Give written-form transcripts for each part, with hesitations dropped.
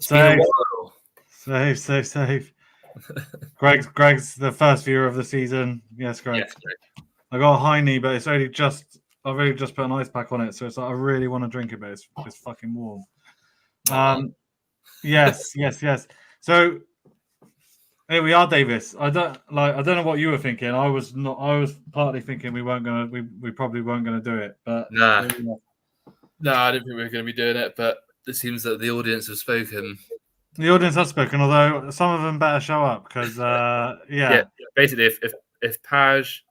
Safe, while. safe. Greg's the first viewer of the season. Yes, Greg. Yes, Greg. I got a high knee, but it's only just. I've only just put an ice pack on it, so it's like I really want to drink it, but it's fucking warm. Yes. So here we are, Davis. I don't know what you were thinking. I was partly thinking we probably weren't gonna do it, but Nah, I don't think we were going to be doing it. But it seems that the audience have spoken. The audience has spoken, although some of them better show up because yeah. Basically, if Paj,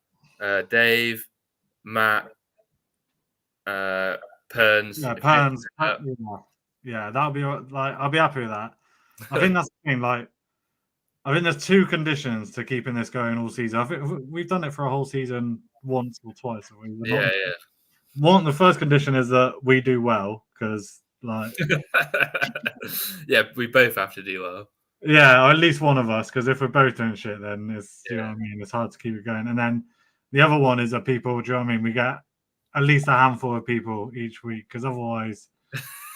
Dave, Matt, Perns, that'll be like I'll be happy with that. I think that's the thing. Like, I think there's two conditions to keeping this going all season. I think we've done it for a whole season once or twice. Yeah. The first condition is that we do well because, like, yeah, we both have to do well. Yeah, or at least one of us, because if we're both doing shit, then you know what I mean. It's hard to keep it going. And then the other one is that people, do you know what I mean? We get at least a handful of people each week, because otherwise,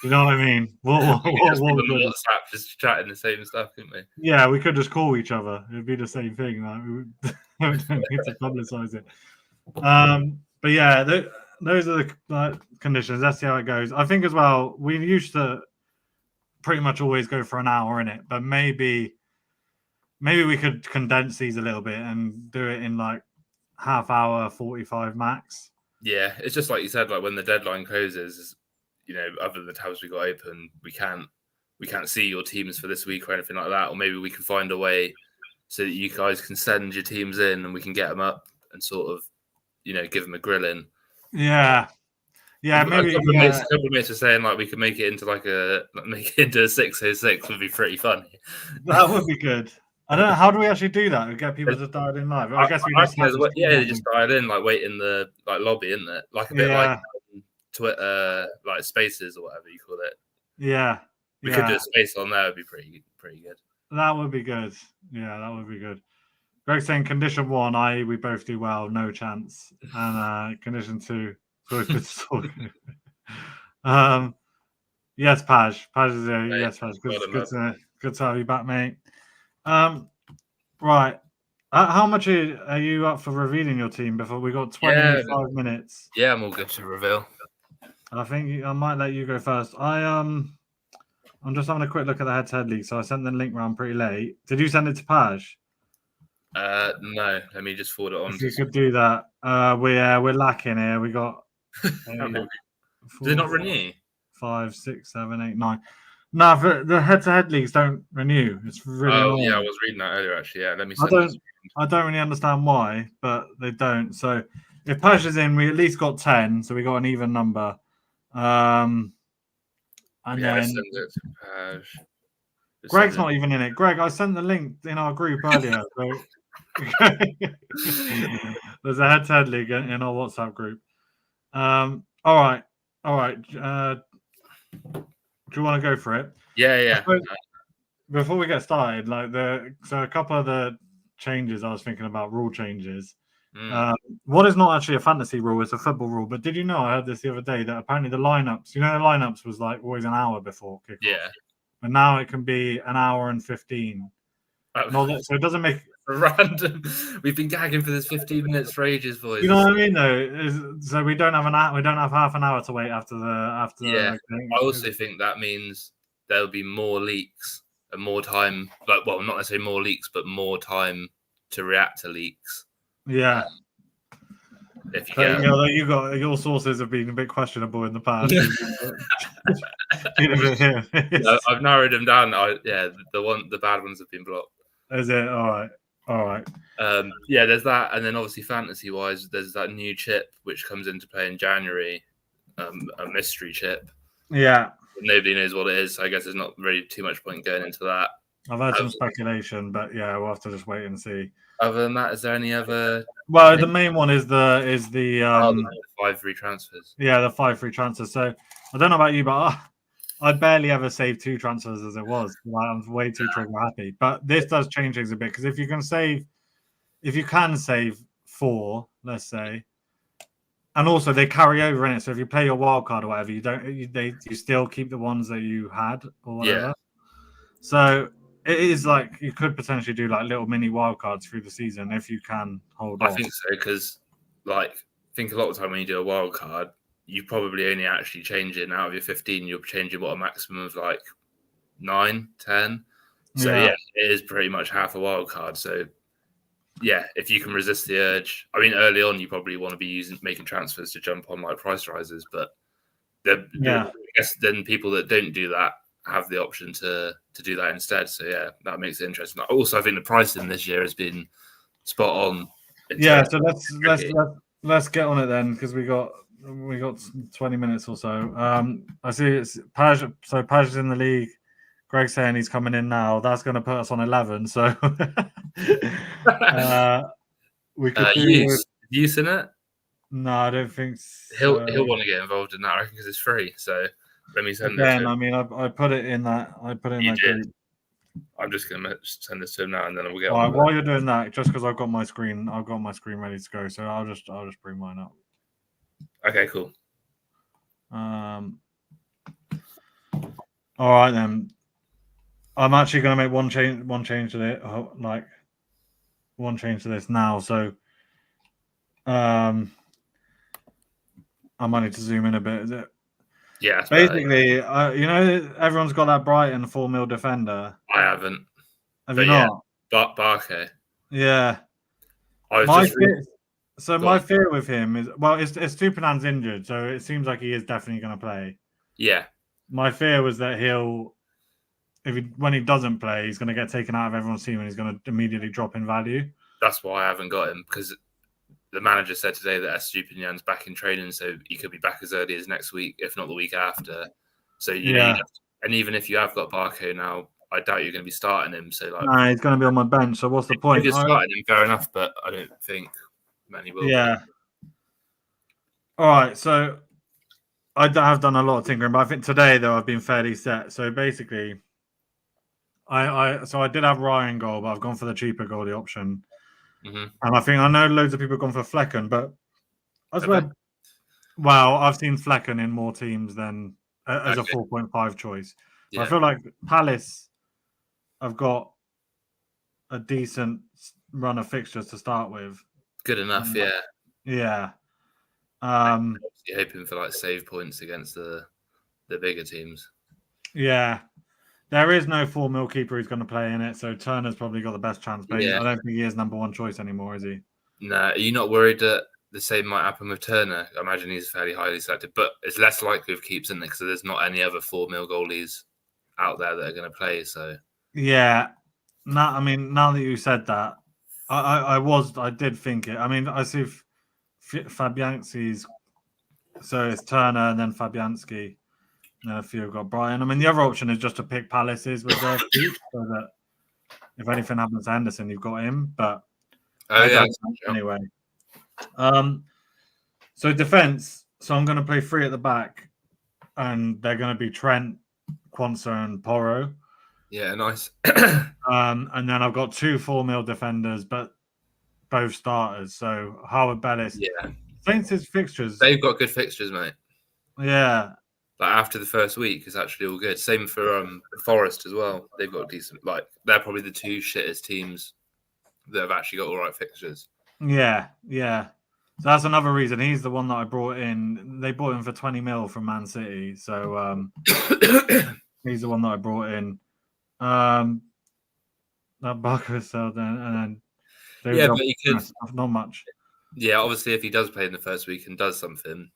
you know what I mean? What WhatsApp just chatting the same stuff, couldn't we? Yeah, we could just call each other. It'd be the same thing. Like, we don't need to publicize it. But yeah, those are the conditions. Let's see how it goes. I think as well, we used to pretty much always go for an hour in it, but maybe we could condense these a little bit and do it in like half hour, 45 max. Yeah, it's just like you said, like when the deadline closes, you know, other than the tabs we got open, we can't see your teams for this week or anything like that. Or maybe we can find a way so that you guys can send your teams in and we can get them up and sort of, you know, give them a grilling. Yeah, maybe. A couple of mates are saying like we could make it into a 606 would be pretty funny. That would be good. I don't know. How do we actually do that? We get people to dial in live. I guess we just dial in, like wait in the lobby, isn't it? Like a bit like Twitter, like Spaces or whatever you call it. Yeah, we could do a space on there. Would be pretty good. That would be good. Yeah, that would be good. Greg's saying condition 1, we both do well, no chance, and condition 2. So it's good to talk. Yes, Paj. Paj is there. Hey, yes, Paj. Good to have you back, mate. Right. How much are you up for revealing your team before we got 25 minutes? Yeah, I'm all good to reveal. I think I might let you go first. I'm just having a quick look at the head-to-head league. So I sent the link round pretty late. Did you send it to Paj? No. Let me just forward it on. If you could do that. We're lacking here. We got. Did it not renew? 5, 6, 7, 8, 9. No, the head-to-head leagues don't renew. It's really annoying. Yeah, I was reading that earlier actually. Yeah, let me. I don't really understand why, but they don't. So if Paj is in, we at least got 10, so we got an even number. And then send it to Paj. Greg's not even in it. Greg, I sent the link in our group earlier. So there's a head-to-head league in our WhatsApp group. All right. Do you want to go for it? Yeah. Before we get started, a couple of the changes I was thinking about, rule changes. What is not actually a fantasy rule, it's a football rule. But did you know, I heard this the other day, that apparently the lineups was like always an hour before kickoff. Yeah. And now it can be an hour and 15. So it doesn't make random. We've been gagging for this 15 minutes for ages, boys. You know what I mean, though. So we don't have half an hour to wait after the. Yeah, I also think that means there'll be more leaks and more time. Not necessarily more leaks, but more time to react to leaks. Yeah. Your sources have been a bit questionable in the past. I've narrowed them down. The bad ones have been blocked. Is it all right? There's that, and then obviously fantasy-wise, there's that new chip which comes into play in January, a mystery chip. Yeah. Nobody knows what it is, so I guess there's not really too much point going into that. I've heard some speculation, but yeah, we'll have to just wait and see. Other than that, is there any other? Well, the main one is the 5 free transfers. Yeah, the 5 free transfers. So I don't know about you, but I barely ever saved 2 transfers as it was. I'm way too trigger happy. But this does change things a bit, because if you can save 4, let's say, and also they carry over in it. So if you play your wild card or whatever, you still keep the ones that you had or whatever. So it is like you could potentially do like little mini wildcards through the season if you can hold I off. think so because, like, I think a lot of the time when you do a wild card, you probably only actually changing out of your 15. You're changing a maximum of like 9, 10. So yeah, it is pretty much half a wild card. So yeah, if you can resist the urge, I mean, early on you probably want to be making transfers to jump on like price rises, but I guess then people that don't do that have the option to do that instead. So yeah, that makes it interesting. Also, I think the pricing this year has been spot on. Yeah, so let's get on it then because we got 20 minutes or so. I see it's Paj. So Paj is in the league. Greg's saying he's coming in now. That's going to put us on 11. So we could do use in it. No, I don't think so. He'll want to get involved in that. I reckon because it's free. So let me send it. I mean, I put it in that. I put it in that group. I'm just going to send this to him now, and then we'll get. All right, while you're doing that, just because I've got my screen ready to go, so I'll just bring mine up. Okay, cool. All right then. I'm actually going to make one change to it, like one change to this now. So, I might need to zoom in a bit. Is it? Yeah. Basically, you know, everyone's got that Brighton 4 mil defender. I haven't. Have you not? Barke. Yeah. My fear with him is, well, it's Stupinan's injured, so it seems like he is definitely going to play. Yeah. My fear was that when he doesn't play, he's going to get taken out of everyone's team and he's going to immediately drop in value. That's why I haven't got him, because the manager said today that Stupinan's back in training, so he could be back as early as next week, if not the week after. So and even if you have got Barco now, I doubt you're going to be starting him. So nah, he's going to be on my bench. So what's the point? If you're starting him, fair enough, but I don't think many will. Yeah. All right. So I have done a lot of tinkering, but I think today though I've been fairly set. So basically, I did have Ryan goal, but I've gone for the cheaper goalie option. Mm-hmm. And I know loads of people have gone for Flecken, but I swear, I've seen Flecken in more teams than as a 4.5 choice. Yeah. I feel like Palace have got a decent run of fixtures to start with. Good enough, yeah. Yeah. You're hoping for like save points against the bigger teams. Yeah. There is no 4 mil keeper who's going to play in it, so Turner's probably got the best chance. But I don't think he is number one choice anymore, is he? No. Are you not worried that the same might happen with Turner? I imagine he's fairly highly selected, but it's less likely with Keeps in there because there's not any other 4 mil goalies out there that are going to play. So yeah, now that you said that, I did think it. I mean, I see Fabianski's, so it's Turner and then Fabianski. A few have got Brian. I mean, the other option is just to pick Palace's reserve keep, so that if anything happens to Henderson, you've got him. But anyway. So defense. So I'm going to play 3 at the back, and they're going to be Trent, Quansah, and Porro. Yeah, nice. And then I've got 2 4 mil defenders, but both starters. So Howard Bellis. Yeah. Saints' fixtures. They've got good fixtures, mate. Yeah. Like after the first week, it's actually all good. Same for Forest as well. They've got decent. Like they're probably the 2 shittest teams that have actually got all right fixtures. Yeah. So that's another reason. He's the one that I brought in. They bought him for 20 mil from Man City. So he's the one that I brought in. That Barker sold and then but he could not much. Yeah, obviously if he does play in the first week and does something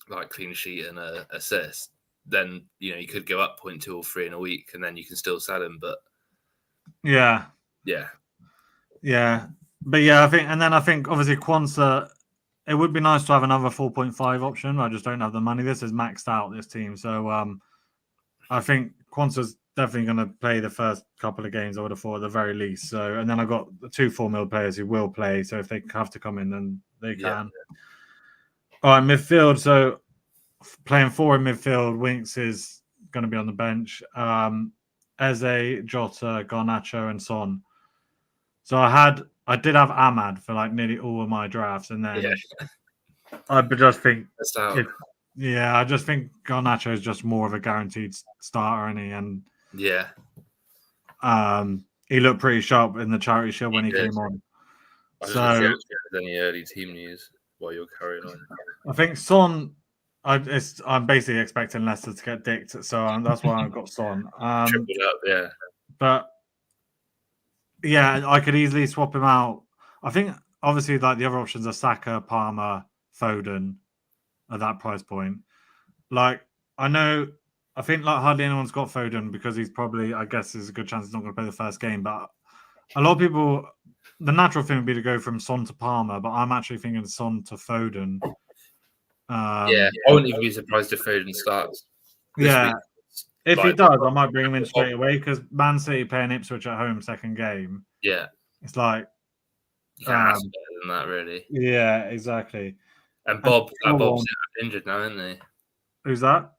like clean sheet and an assist, then you could go up 0.2 or 3 in a week, and then you can still sell him. But yeah. But yeah, I think obviously Quansah, it would be nice to have another 4.5 option. I just don't have the money. This is maxed out, this team. So I think Quansah's definitely going to play the first couple of games, I would have thought, at the very least. So, and then I've got the 2 4 mil players who will play. So if they have to come in, then they can. All right, midfield. So playing 4 in midfield, Winks is going to be on the bench. Eze, Jota, Garnacho, and Son. So I did have Ahmad for like nearly all of my drafts, and then I just think I just think Garnacho is just more of a guaranteed starter, and He looked pretty sharp in the Charity Shield when he did. came on. I just want to see So if there's any early team news while you're carrying on. I think Son. I'm basically expecting Leicester to get dicked, so that's why I've got Son. Tripled up, yeah. But yeah, I could easily swap him out. I think obviously like the other options are Saka, Palmer, Foden at that price point. Like I think like hardly anyone's got Foden because he's probably, I guess, there's a good chance he's not going to play the first game. But a lot of people, the natural thing would be to go from Son to Palmer, but I'm actually thinking Son to Foden. I wouldn't even be surprised if Foden starts. Yeah, week. if he does, I might bring him in straight away because Man City playing Ipswich at home second game. Yeah, it's like you can't ask better than that, really. Yeah, exactly. And Bob's injured now, isn't he? Who's that?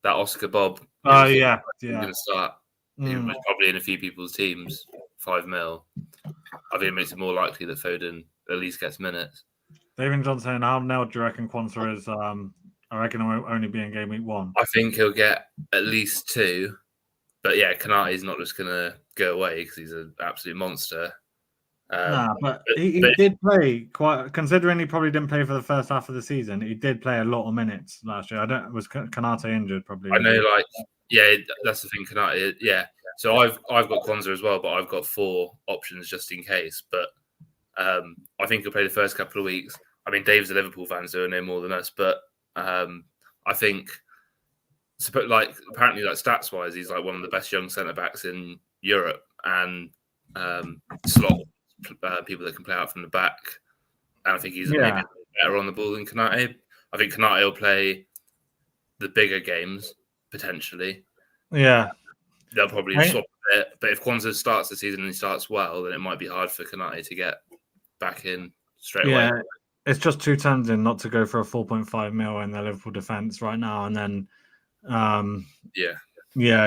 That Oscar Bob. Oh yeah. He's going to start. He was probably in a few people's teams. 5 mil. I think it makes it more likely that Foden at least gets minutes. David Johnson, how nailed do you reckon Quansah is? I reckon he'll only be in game week 1. I think he'll get at least 2. But yeah, Konate's not just going to go away because he's an absolute monster. But he did play quite, considering he probably didn't play for the first half of the season. He did play a lot of minutes last year. Was Konate injured probably? I know, that's the thing. Konate, yeah. So I've got Quansah as well, but I've got 4 options just in case. But I think he'll play the first couple of weeks. I mean, Dave's a Liverpool fan, so he'll know more than us. But I think, apparently, stats wise, he's like one of the best young centre backs in Europe, and slot people that can play out from the back. And I think he's maybe better on the ball than Konate. I think Konate will play the bigger games potentially. Yeah. They'll probably swap a bit, but if Quansah starts the season and he starts well, then it might be hard for Konate to get back in straight away. It's just too tempting not to go for a 4.5 mil in the Liverpool defence right now, and then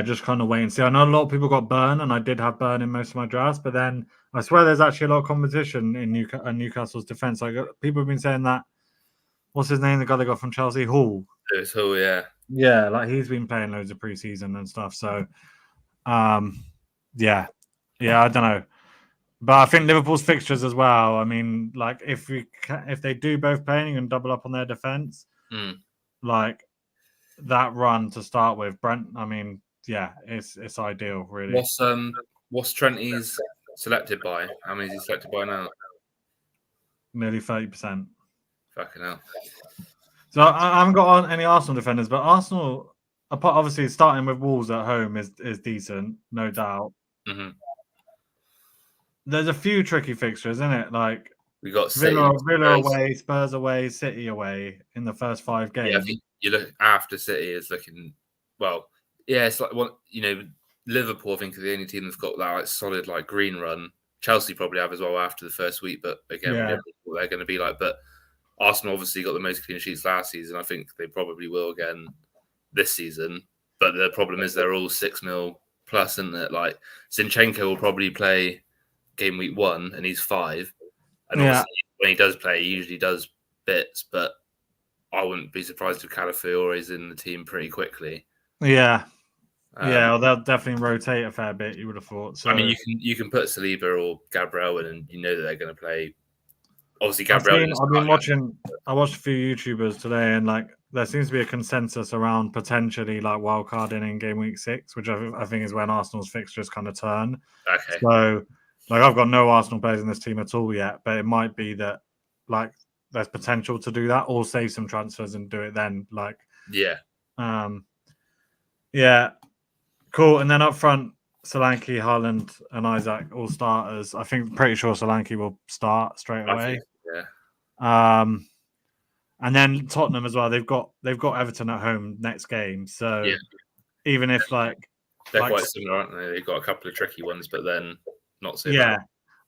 just kind of wait and see. I know a lot of people got Burn, and I did have Burn in most of my drafts, but then I swear there's actually a lot of competition in Newcastle's defence. People have been saying that. What's his name? The guy they got from Chelsea, Hall. Lewis Hall, yeah. Yeah, like he's been playing loads of preseason and stuff. So, I don't know, but I think Liverpool's fixtures as well. I mean, like if they do both playing and double up on their defense, like that run to start with, Brent. I mean, it's ideal, really. What's Trent's selected by? How many is he selected by now? Nearly 30%. Fucking hell. So I haven't got any Arsenal defenders, but Arsenal, obviously starting with Wolves at home is decent, no doubt. Mm-hmm. There's a few tricky fixtures, isn't it? Like we got Villa away, Spurs away, City away in the first 5 games. Yeah, I think you look after City is looking well. Yeah, it's like Liverpool. I think are the only team that's got that solid green run. Chelsea probably have as well after the first week, but again, we don't know what they're going to be like. But Arsenal obviously got the most clean sheets last season. I think they probably will again this season. But the problem is they're all 6 mil plus, isn't it? Like Zinchenko will probably play game week 1 and he's 5. And obviously when he does play, he usually does bits. But I wouldn't be surprised if Calafiore is in the team pretty quickly. Yeah. Well, they'll definitely rotate a fair bit, you would have thought. So I mean, you can put Saliba or Gabriel in and you know that they're going to play. Obviously, Gabriel. I watched a few YouTubers today, and there seems to be a consensus around potentially wildcarding in game week 6, which I think is when Arsenal's fixtures kind of turn. Okay. So, I've got no Arsenal players in this team at all yet, but it might be that there's potential to do that, or save some transfers and do it then. Cool. And then up front, Solanke, Haaland, and Isaac all starters. I think pretty sure Solanke will start straight away. And then Tottenham as well. They've got Everton at home next game. So even if they're quite similar, aren't they? They've got a couple of tricky ones, but then not so. Yeah,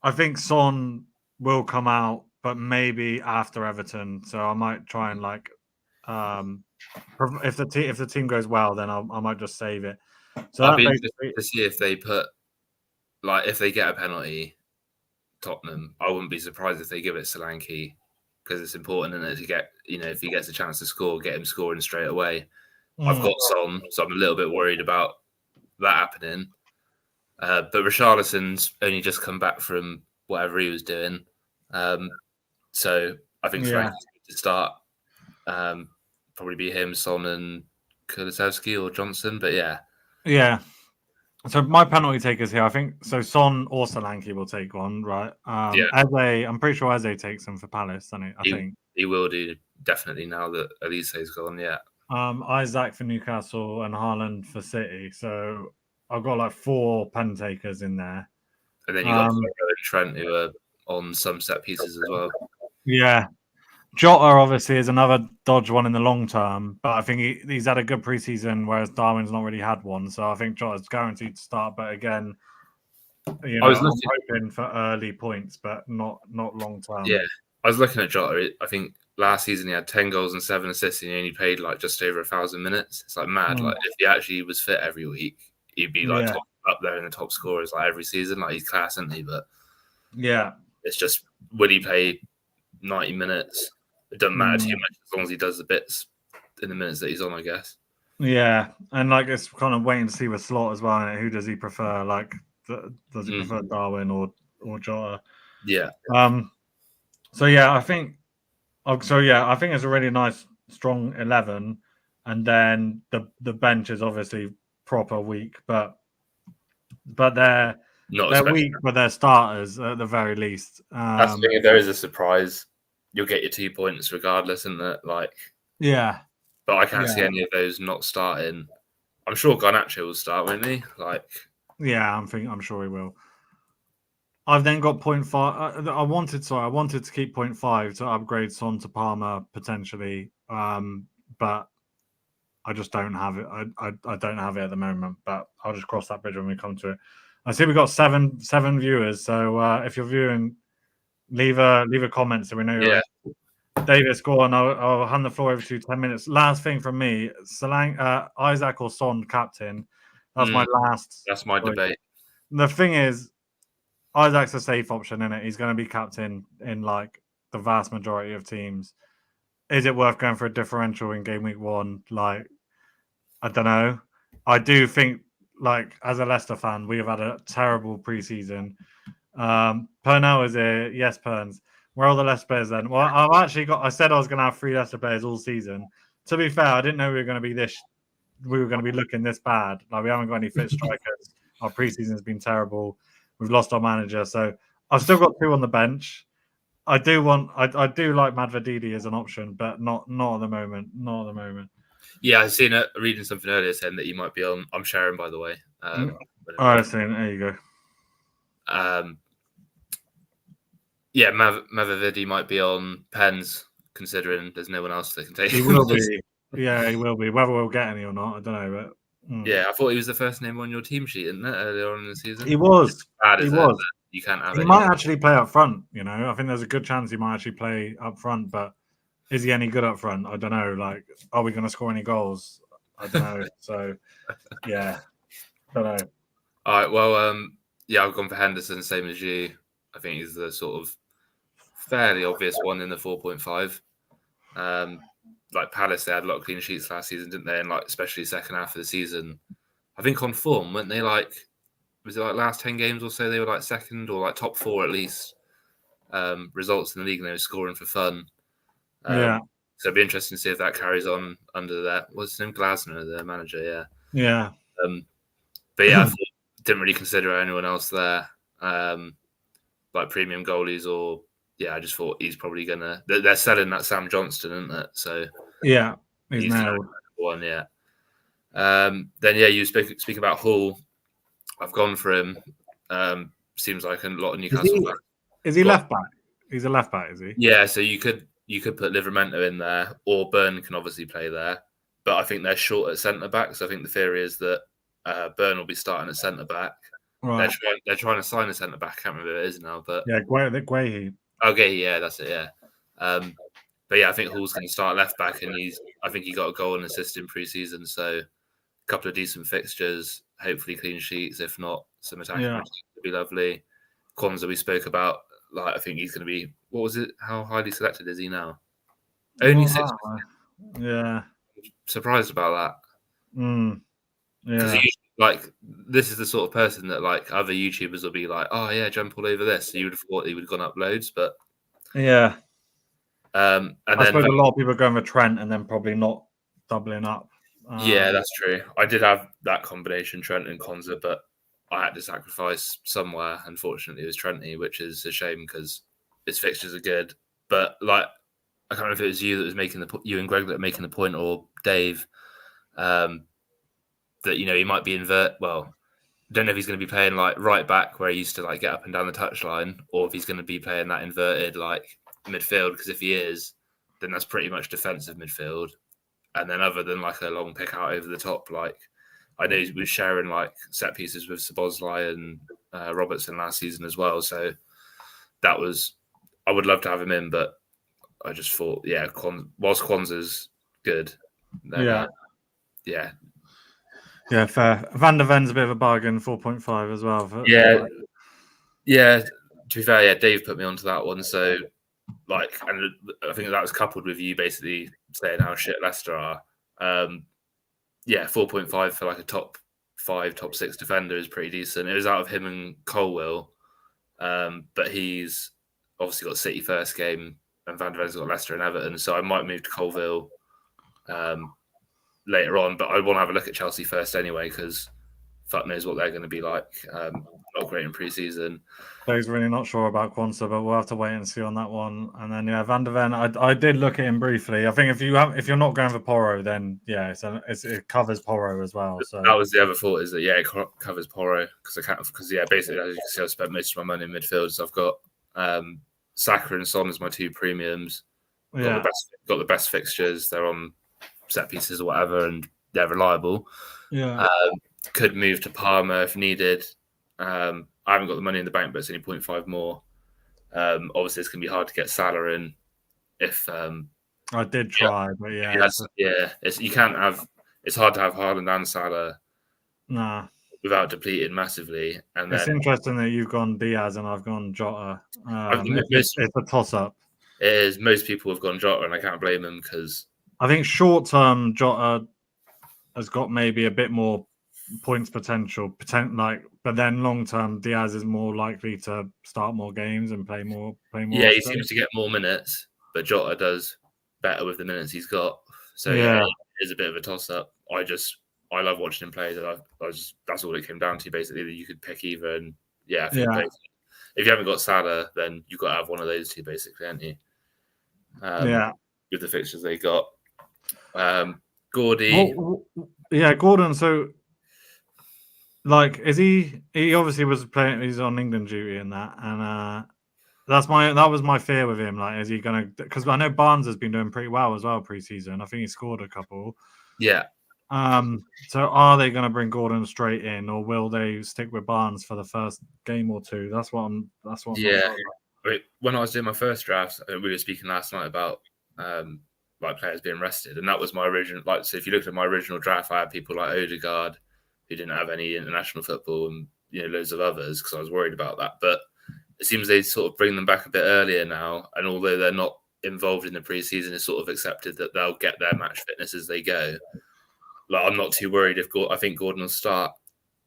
I think Son will come out, but maybe after Everton. So I might try and if the team goes well, then I might just save it. So I'd be interested to see if they put if they get a penalty, Tottenham. I wouldn't be surprised if they give it Solanke because it's important, isn't it, to get if he gets a chance to score, get him scoring straight away. I've got Son, so I'm a little bit worried about that happening. But Richarlison's only just come back from whatever he was doing. So I think Solanke to start. Probably be him, Son, and Kulusevski or Johnson. But yeah. So my penalty takers here, I think. So Son or Solanke will take one, right? Eze, I'm pretty sure Eze takes them for Palace, doesn't he? I think he will do definitely now that Elise's gone. Yeah. Isaac for Newcastle and Haaland for City. So I've got like 4 pen takers in there. And then you got Trent who are on some set pieces as well. Yeah. Jota obviously is another dodge one in the long term, but I think he's had a good preseason, whereas Darwin's not really had one. So I think Jota's guaranteed to start. But again, I'm hoping for early points, but not long term. Yeah, I was looking at Jota. I think last season he had 10 goals and 7 assists, and he only played like just over 1,000 minutes. It's like mad. Like if he actually was fit every week, he'd be like up there in the top scorers like every season. Like he's class, isn't he? But yeah, it's just will he play 90 minutes? It doesn't matter too much as long as he does the bits in the minutes that he's on, I guess. Yeah, and like it's kind of waiting to see with Slot as well. Who does he prefer? Like, does he prefer Darwin or Jota? Yeah. So yeah, I think. I think it's a really nice, strong 11, and then the bench is obviously proper weak, but they're weak, but they're starters at the very least. That's the thing. If there is a surprise, you'll get your 2 points regardless, isn't it? Like, yeah. But I can't see any of those not starting. I'm sure Garnacho will start, won't he? Like, yeah, I'm sure he will. I've then got 0.5. I wanted to keep 0.5 to upgrade Son to Palmer potentially, but I just don't have it. I don't have it at the moment, but I'll just cross that bridge when we come to it. I see we got seven viewers, so if you're viewing, leave a comment so we know you're ready. Davis, go on. I'll hand the floor over to you. 10 minutes. Last thing from me: Isaac or Son captain. That's my last. That's my debate. The thing is, Isaac's a safe option, isn't it? He's going to be captain in like the vast majority of teams. Is it worth going for a differential in game week 1? Like, I don't know. I do think, like, as a Leicester fan, we have had a terrible preseason. Pernell is here. Yes, Perns. Where are all the Leicester players then? Well, I said I was going to have 3 Leicester players all season. To be fair, I didn't know we were going to be looking this bad. Like, we haven't got any fit strikers. Our preseason's been terrible. We've lost our manager. So I've still got 2 on the bench. I do like Madvididi as an option, but not at the moment. Not at the moment. Yeah, I've seen reading something earlier saying that you might be on. I'm sharing, by the way. I've seen. There you go. Yeah, Madvididi might be on Pens, considering there's no one else that can take. He will be. Yeah, he will be. Whether we'll get any or not, I don't know. But yeah, I thought he was the first name on your team sheet, isn't it? Earlier on in the season, he was. You can't have. He might actually play up front. You know, I think there's a good chance he might actually play up front. But is he any good up front? I don't know. Like, are we going to score any goals? I don't know. So, yeah, don't know. All right. Well, yeah, I've gone for Henderson, same as you. I think he's the sort of fairly obvious one in the 4.5. Like Palace, they had a lot of clean sheets last season, didn't they? And like especially second half of the season, I think on form, weren't they? Like, was it like last 10 games or so? They were like second or like top 4 at least. Results in the league, and they were scoring for fun. Yeah. So it'd be interesting to see if that carries on under that. What's his name? Glasner, the manager. Yeah. Yeah. But yeah, I didn't really consider anyone else there. Like premium goalies or I just thought he's probably gonna. They're selling that Sam Johnston, isn't it? So yeah, he's now one. Yeah. Then you speak about Hull. I've gone for him. Seems like a lot of Newcastle. Is he left back? He's a left back, is he? Yeah. So you could put Livramento in there, or Burn can obviously play there. But I think they're short at centre back, so I think the theory is that Burn will be starting at centre back. Right. They're trying to sign a centre back. I can't remember who it is now, but Guehi. Okay, yeah, that's it. Yeah, but yeah, I think Hall's going to start left back, and I think he got a goal and assist in pre-season, so a couple of decent fixtures, hopefully clean sheets. If not, some attacking would be lovely. Kwanzaa we spoke about, like I think he's going to be. What was it? How highly selected is he now? Only 6. Yeah, surprised about that. Yeah, like this is the sort of person that like other YouTubers will be like, oh yeah, jump all over this. So you would have thought he would have gone up loads, but yeah. and I then suppose a lot of people are going with Trent and then probably not doubling up. yeah, that's true. I did have that combination, Trent and Konza, but I had to sacrifice somewhere. Unfortunately, it was Trenty, which is a shame because his fixtures are good. But like, I can't remember if it was you that was making you and Greg that were making the point, or Dave, that he might be Well, I don't know if he's going to be playing like right back where he used to like get up and down the touchline, or if he's going to be playing that inverted like midfield. Because if he is, then that's pretty much defensive midfield. And then other than like a long pick out over the top, like I know he was sharing like set pieces with Szoboszlai and Robertson last season as well. So that was, I would love to have him in, but I just thought, yeah, whilst Kwanzaa's good, then, yeah, fair. Van der Ven's a bit of a bargain, 4.5 as well. Yeah. To be fair, yeah, Dave put me onto that one. So, like, and I think that was coupled with you basically saying how shit Leicester are. 4.5 for like a top 5, top 6 defender is pretty decent. It was out of him and Colwill, but he's obviously got City first game, and Van der Ven's got Leicester and Everton. So I might move to Colwill later on, but I want to have a look at Chelsea first anyway because fuck knows what they're going to be like. Not great in pre-season. Dave's really not sure about Quansah, but we'll have to wait and see on that one. And then Van der Ven, I did look at him briefly. I think if you're not going for Porro, then it covers Porro as well. So that was the other thought, is that it covers Porro because basically as you can see, I spent most of my money in midfield. So I've got Saka and Son as my 2 premiums. Got the best fixtures. They're on set pieces or whatever, and they're reliable. Yeah. Could move to Palmer if needed. I haven't got the money in the bank, but it's only 0.5 more. Obviously, it's going to be hard to get Salah in. If I did try, but you can't have. It's hard to have Haaland and Salah. Nah. Without depleting massively, and it's interesting that you've gone Diaz and I've gone Jota. It's a toss-up. It is. Most people have gone Jota, and I can't blame them because I think short-term Jota has got maybe a bit more points potential, but then long term Diaz is more likely to start more games and play more. Yeah, he seems to get more minutes, but Jota does better with the minutes he's got. So it is a bit of a toss up. I love watching him play. That's all it came down to basically. That you could pick either, and if you haven't got Salah, then you've got to have one of those two basically, haven't you? With the fixtures they got, Gordy. Gordon. So. Like, is he obviously was playing, he's on England duty and that, and that was my fear with him. Like, is he gonna, because I know Barnes has been doing pretty well as well pre-season. I think he scored a couple. Yeah. So are they gonna bring Gordon straight in, or will they stick with Barnes for the first game or two? That's what I'm when I was doing my first draft, we were speaking last night about like players being rested, and that was my original, like, so if you looked at my original draft, I had people like Odegaard who didn't have any international football, and loads of others, because I was worried about that. But it seems they sort of bring them back a bit earlier now, and although they're not involved in the preseason, it's sort of accepted that they'll get their match fitness as they go. Like, I'm not too worried I think Gordon will start.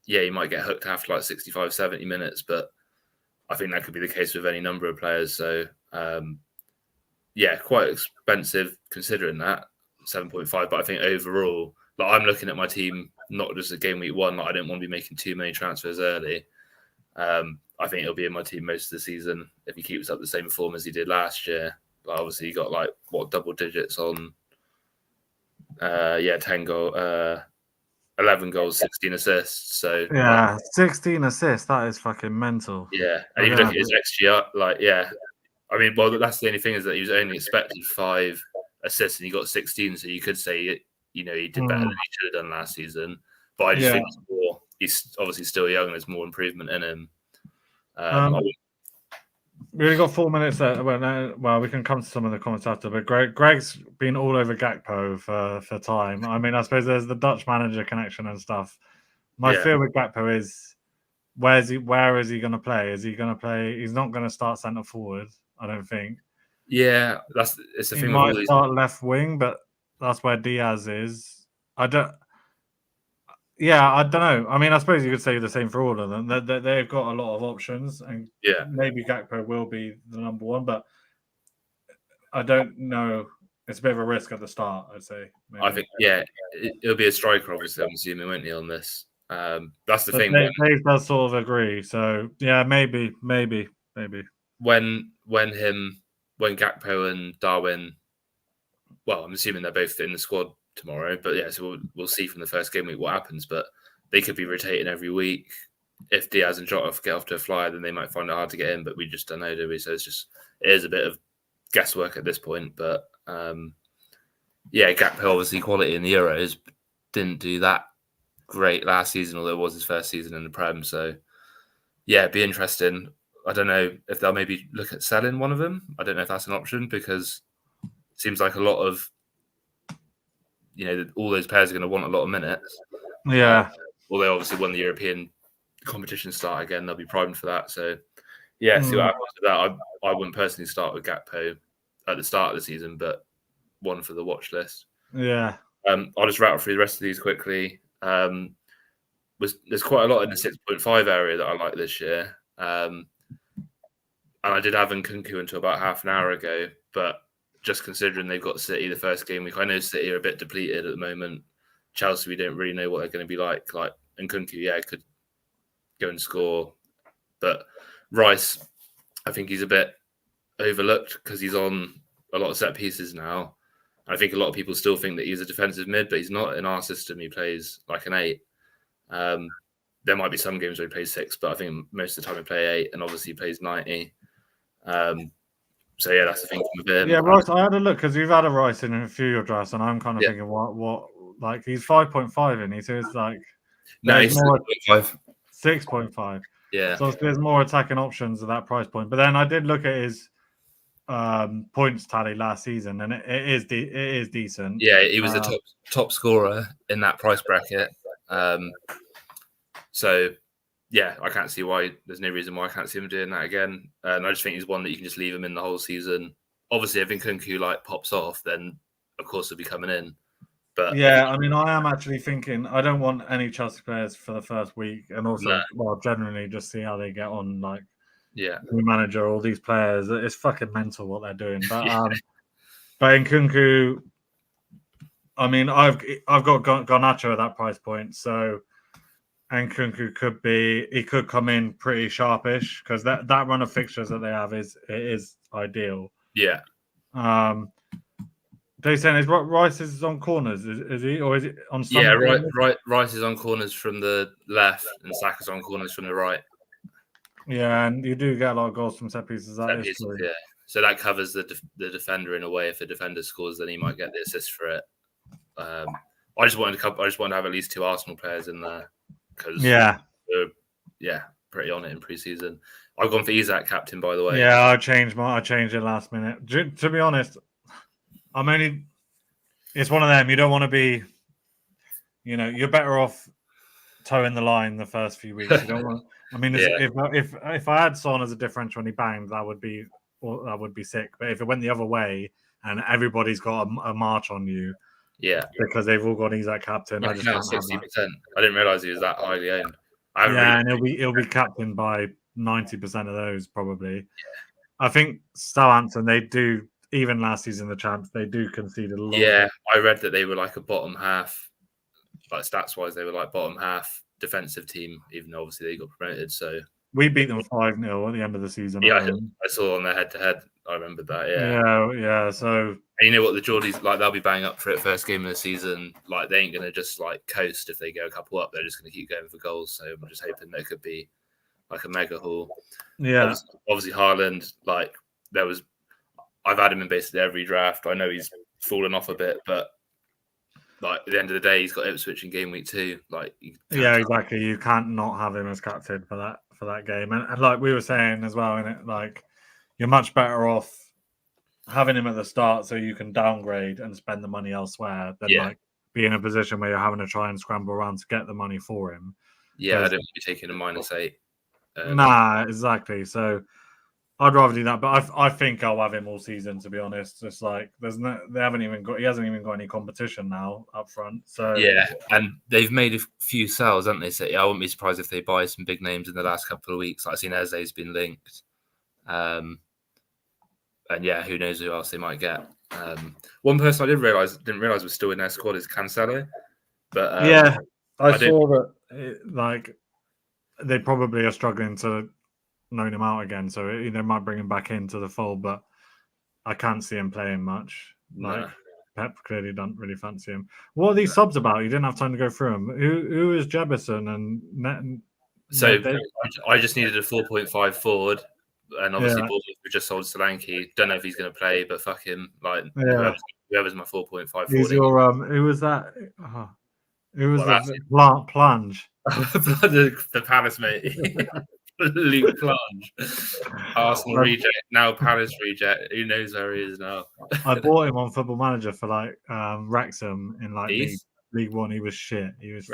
Yeah, he might get hooked after like 65, 70 minutes, but I think that could be the case with any number of players. So, quite expensive considering that, 7.5. But I think overall, like, I'm looking at my team not just a game week 1. Like, I don't want to be making too many transfers early. I think he'll be in my team most of the season if he keeps up the same form as he did last year. Like, obviously, he got double digits on 10 goals, 11 goals, 16 assists. So 16 assists. That is fucking mental. Yeah, and even look at his XG, I mean, well, that's the only thing, is that he was only expected 5 assists and he got 16. So you could say, he did better than he should have done last season. But I just think he's obviously still young. There's more improvement in him. We only got 4 minutes there. Well, we can come to some of the comments after. But Greg's been all over Gakpo for time. I mean, I suppose there's the Dutch manager connection and stuff. My fear with Gakpo is where is he going to play? Is he going to play? He's not going to start centre forward, I don't think. Yeah, it's the thing. He might start left wing, but that's where Diaz is. Yeah, I don't know. I mean, I suppose you could say the same for all of them. They've got a lot of options, and Yeah, maybe Gakpo will be the number one, but I don't know. It's a bit of a risk at the start, I'd say. Maybe. I think it'll be a striker. Obviously, I'm assuming, won't he, on this? That's the But thing. Dave does sort of agree. So yeah, maybe. When Gakpo and Darwin, well, I'm assuming they're both in the squad tomorrow. But yeah, so we'll see from the first game week what happens. But they could be rotating every week. If Diaz and Jota get off to a flyer, then they might find it hard to get in. But we just don't know, do we? So it is a bit of guesswork at this point. But yeah, Gakpo obviously quality in the Euros didn't do that great last season, although it was his first season in the Prem. So yeah, it'd be interesting. I don't know if they'll maybe look at selling one of them. I don't know if that's an option because it seems like a lot of, all those players are going to want a lot of minutes. Yeah. Although obviously when the European competition start again, they'll be primed for that. So yeah, see what happens with that. I wouldn't personally start with Gakpo at the start of the season, but one for the watch list. Yeah. I'll just rattle through the rest of these quickly. There's quite a lot in the 6.5 area that I like this year. And I did have Nkunku until about half an hour ago, but just considering they've got City the first game week, I know City are a bit depleted at the moment. Chelsea, we don't really know what they're going to be like. Like Nkunku, could go and score. But Rice, I think he's a bit overlooked because he's on a lot of set pieces now. I think a lot of people still think that he's a defensive mid, but he's not. In our system, he plays like an 8. There might be some games where he plays 6, but I think most of the time he plays 8, and obviously he plays 90. So yeah, that's the thing with him. Yeah, Rice. I had a look because you've had a Rice in a few of your drafts, and I'm kind of thinking, what? Like he's 5.5 in, so it's like no, he's more 6.5. Yeah, so there's more attacking options at that price point. But then I did look at his points tally last season, and it is decent. Yeah, he was the top scorer in that price bracket. So yeah, I can't see why. There's no reason why I can't see him doing that again. And I just think he's one that you can just leave him in the whole season. Obviously, if Nkunku pops off, then of course he'll be coming in. But yeah, I mean, I am actually thinking I don't want any Chelsea players for the first week, and also, generally just see how they get on. Like, yeah, new manager, all these players, it's fucking mental what they're doing. But but Nkunku, I mean, I've got Garnacho at that price point, so Nkunku could come in pretty sharpish because that run of fixtures that they have is ideal. Yeah. They're saying is Rice is on corners, is he, or is it on? Yeah, right. Rice is on corners from the left, and Saka's on corners from the right. Yeah, and you do get a lot of goals from set pieces. Yeah, so that covers the defender in a way. If the defender scores, then he might get the assist for it. I just wanted to have at least 2 Arsenal players in there because they're pretty on it in pre-season. I've gone for Isak captain, by the way. Yeah, I changed it last minute. To be honest, it's one of them. You don't want to be, you're better off towing the line the first few weeks. You don't want. I mean, if I had Son as a differential and he banged, that would be sick. But if it went the other way and everybody's got a march on you, because they've all got Isak captain, I just can't 60%. I didn't realize he was that highly owned. And he'll be captained by 90% of those probably. Yeah. I think Southampton, they do. Even last season, the champs, they do concede a lot. Yeah, I read that they were like a bottom half, stats wise, they were like bottom half defensive team, even though obviously they got promoted. So we beat them 5-0 at the end of the season. Yeah, I saw on their head to head. I remember that. Yeah. So and you know what the Geordies they'll be banging up for it first game of the season. They ain't gonna just coast if they go a couple up. They're just gonna keep going for goals. So I'm just hoping there could be a mega haul. Yeah. Obviously Haaland, I've had him in basically every draft. I know he's fallen off a bit, but at the end of the day, he's got Ipswich in game week 2. Exactly. You can't not have him as captain for that game. And like we were saying as well, in it, you're much better off having him at the start so you can downgrade and spend the money elsewhere than be in a position where you're having to try and scramble around to get the money for him. Yeah, I don't be taking a -8. Nah, exactly. So I'd rather do that, but I think I'll have him all season. To be honest, just like he hasn't even got any competition now up front. So Yeah, and they've made a few sales, haven't they? So yeah, I wouldn't be surprised if they buy some big names in the last couple of weeks. Like I've seen Eze's been linked, and yeah, who knows who else they might get. One person I didn't realize was still in their squad is Cancelo, but yeah, I don't. saw that. Like they probably are struggling to loan him out again, so they might bring him back into the fold, but I can't see him playing much. Like No. Pep clearly don't really fancy him. What are these subs about? You didn't have time to go through them. Who is Jebison and So Davis? I just needed a 4.5 forward, and obviously Yeah. Bournemouth we just sold Solanke. Don't know if he's going to play, but fuck him. Like Yeah. whoever's my 4.5 Who's forward. your who was that? Who was Well, the plunge? the Palace mate. Luke Plunge. Arsenal reject. Now Palace reject. Who knows where he is now? I bought him on Football Manager for like Wrexham in like He's League One. He was shit. He was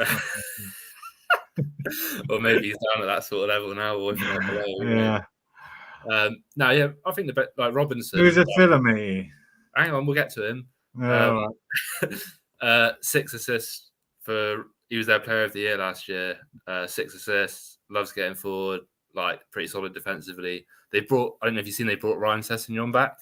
or maybe he's down at that sort of level now, or if not below. yeah. No, yeah, I think like Robinson. Who's a filler, mate? Hang on, we'll get to him. Yeah, 6 assists for he was their player of the year last year. 6 assists, loves getting forward, like pretty solid defensively. They brought I don't know if you've seen they brought Ryan Sessegnon back.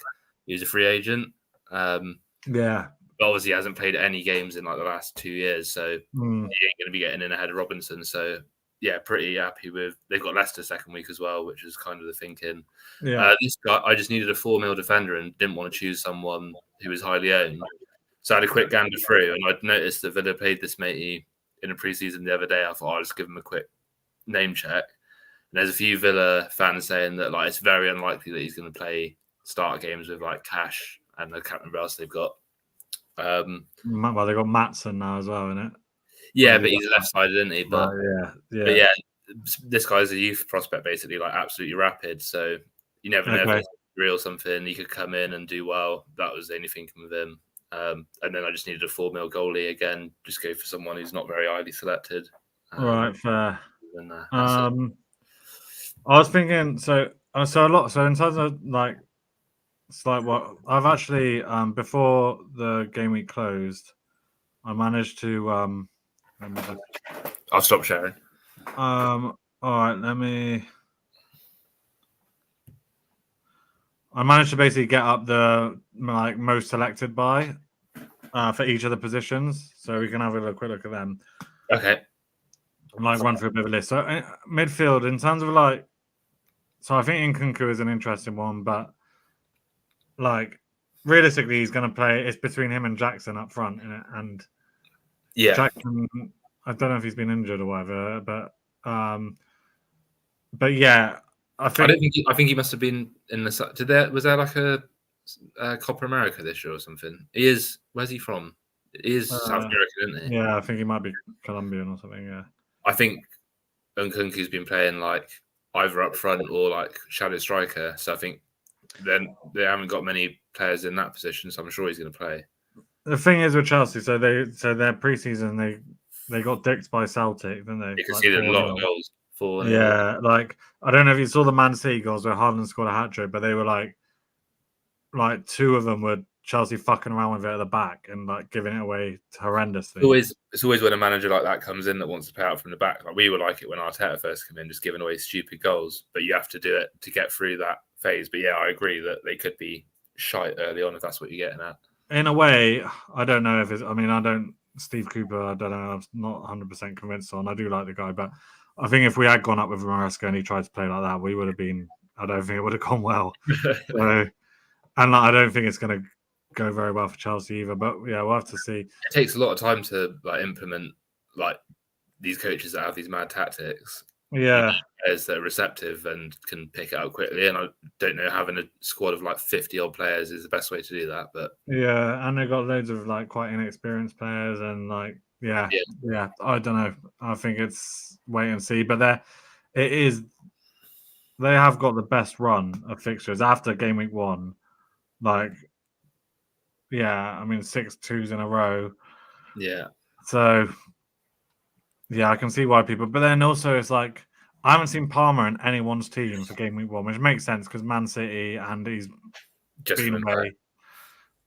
He was a free agent. yeah. But obviously he hasn't played any games in like the last 2 years, so he ain't going to be getting in ahead of Robinson. So yeah, pretty happy with. They've got Leicester second week as well, which is kind of the thinking. Yeah. This guy, I just needed a 4 mil defender and didn't want to choose someone who was highly owned. So I had a quick gander through, and I'd noticed that Villa played this matey in a preseason the other day. I thought I'll just give him a quick name check. And there's a few Villa fans saying that like it's very unlikely that he's going to play start games with like Cash and I can't remember else they've got. Well, they got Matson now as well, isn't it? Yeah, but he's left-sided, isn't he? But yeah, this guy's a youth prospect, basically, like absolutely rapid. So you never know if it's real something. He could come in and do well. That was the only thinking with him. And then I just needed a 4 mil goalie again. Just go for someone who's not very highly selected. Right, fair. I was thinking so a lot. So in terms of like. It's like what I've actually before the game week closed, I managed to I'll stop sharing. All right, I managed to basically get up the like most selected by for each of the positions, so we can have a quick look at them. Okay. Like run through a bit of a list. So midfield, in terms of like, so I think Nkunku is an interesting one, but like realistically, he's going to play. It's between him and Jackson up front, and yeah, Jackson. I don't know if he's been injured or whatever, but yeah, I think he must have been in the. Was there like a Copa America this year or something? He is. Where's he from? He is South American, isn't he? Yeah, I think he might be Colombian or something. Yeah, I think Nkunku's been playing like either up front or like shadow striker. So I think then they haven't got many players in that position, so I'm sure he's going to play. The thing is with Chelsea, so their preseason they got dicked by Celtic, didn't they? They conceded a lot of goals. Yeah, like I don't know if you saw the Man City goals where Haaland scored a hat trick, but they were like two of them were Chelsea fucking around with it at the back and like giving it away horrendously. It's always when a manager like that comes in that wants to play out from the back. Like we were like it when Arteta first came in, just giving away stupid goals. But you have to do it to get through that phase. But yeah, I agree that they could be shite early on if that's what you're getting at. In a way, I don't know if it's. I mean, I don't. Steve Cooper, I don't know. I'm not 100% convinced on. I do like the guy, but I think if we had gone up with Maresca and he tried to play like that, we would have been. I don't think it would have gone well. So, and I don't think it's going to go very well for Chelsea either. But yeah, we'll have to see. It takes a lot of time to like implement like these coaches that have these mad tactics. Yeah, players that are receptive and can pick it up quickly. And I don't know, having a squad of like 50 odd players is the best way to do that. But yeah, and they've got loads of like quite inexperienced players, and like yeah. I don't know. I think it's wait and see. But they have got the best run of fixtures after game week 1. Like, yeah, I mean 6-2s in a row. Yeah. So, yeah, I can see why people. But then also, it's like I haven't seen Palmer in anyone's team for game week 1, which makes sense because Man City and he's Just been coming back. away.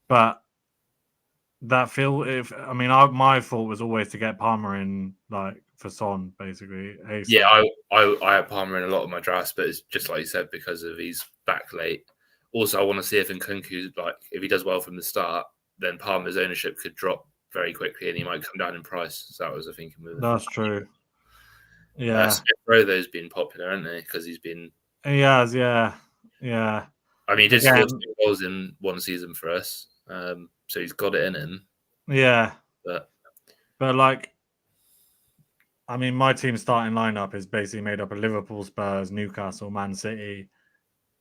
But that my thought was always to get Palmer in like for Son, basically. ASAP. Yeah, I had Palmer in a lot of my drafts, but it's just like you said because of he's back late. Also, I want to see if Nkunku, like if he does well from the start, then Palmer's ownership could drop very quickly and he might come down in price. So that was the thinking with it. That's true. Yeah, Smith Rowe though's been popular, hasn't he? Because he's been. he has. Yeah. I mean, he did Again, score 2 goals in one season for us, so he's got it in him. Yeah, But like, I mean, my team's starting lineup is basically made up of Liverpool, Spurs, Newcastle, Man City,